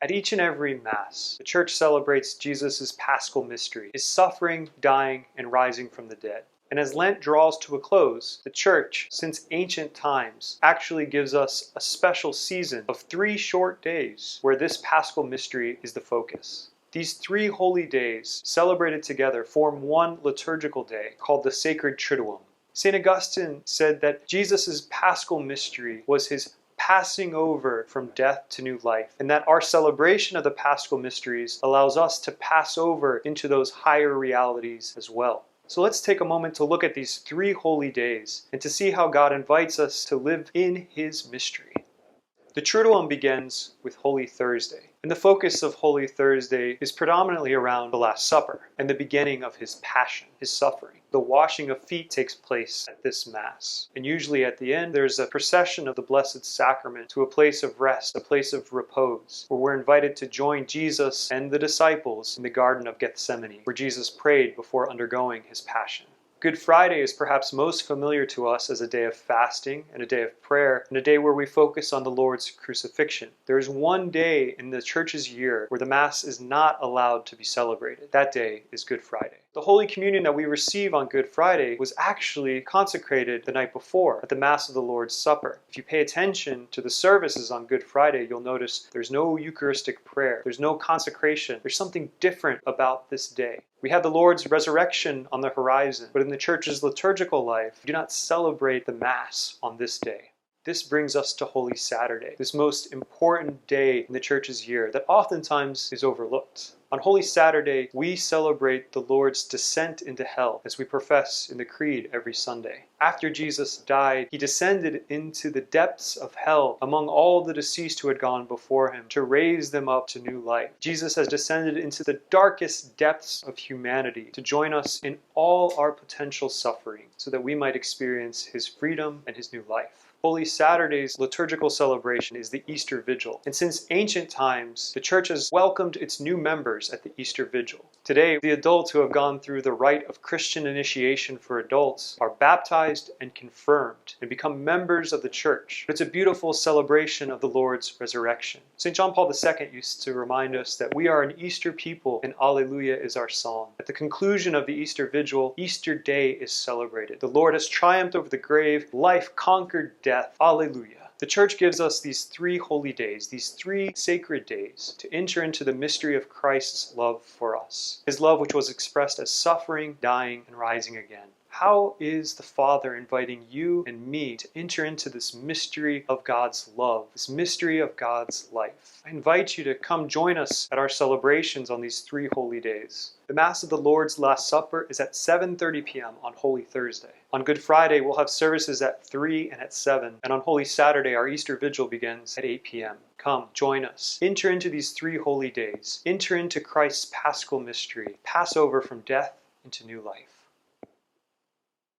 At each and every Mass, the Church celebrates Jesus' paschal mystery, his suffering, dying, and rising from the dead. And as Lent draws to a close, the Church, since ancient times, actually gives us a special season of 3 short days where this paschal mystery is the focus. These 3 holy days, celebrated together, form one liturgical day called the Sacred Triduum. St. Augustine said that Jesus' paschal mystery was his passing over from death to new life, and that our celebration of the paschal mysteries allows us to pass over into those higher realities as well. So let's take a moment to look at these 3 holy days and to see how God invites us to live in his mystery. The Triduum begins with Holy Thursday, and the focus of Holy Thursday is predominantly around the Last Supper and the beginning of his passion, his suffering. The washing of feet takes place at this Mass, and usually at the end there's a procession of the Blessed Sacrament to a place of rest, a place of repose, where we're invited to join Jesus and the disciples in the Garden of Gethsemane, where Jesus prayed before undergoing his passion. Good Friday is perhaps most familiar to us as a day of fasting and a day of prayer and a day where we focus on the Lord's crucifixion. There is one day in the Church's year where the Mass is not allowed to be celebrated. That day is Good Friday. The Holy Communion that we receive on Good Friday was actually consecrated the night before at the Mass of the Lord's Supper. If you pay attention to the services on Good Friday, you'll notice there's no Eucharistic prayer, there's no consecration, there's something different about this day. We have the Lord's resurrection on the horizon, but in the Church's liturgical life, we do not celebrate the Mass on this day. This brings us to Holy Saturday, this most important day in the Church's year that oftentimes is overlooked. On Holy Saturday, we celebrate the Lord's descent into hell, as we profess in the Creed every Sunday. After Jesus died, he descended into the depths of hell among all the deceased who had gone before him to raise them up to new life. Jesus has descended into the darkest depths of humanity to join us in all our potential suffering so that we might experience his freedom and his new life. Holy Saturday's liturgical celebration is the Easter Vigil, and since ancient times, the Church has welcomed its new members at the Easter Vigil. Today, the adults who have gone through the rite of Christian initiation for adults are baptized and confirmed and become members of the Church. It's a beautiful celebration of the Lord's resurrection. St. John Paul II used to remind us that we are an Easter people and Alleluia is our song. At the conclusion of the Easter Vigil, Easter Day is celebrated. The Lord has triumphed over the grave, life conquered death. Alleluia. The Church gives us these 3 holy days, these 3 sacred days, to enter into the mystery of Christ's love for us. His love which was expressed as suffering, dying, and rising again. How is the Father inviting you and me to enter into this mystery of God's love, this mystery of God's life? I invite you to come join us at our celebrations on these 3 holy days. The Mass of the Lord's Last Supper is at 7:30 p.m. on Holy Thursday. On Good Friday, we'll have services at 3 and at 7. And on Holy Saturday, our Easter Vigil begins at 8 p.m. Come, join us. Enter into these 3 holy days. Enter into Christ's paschal mystery. Pass over from death into new life.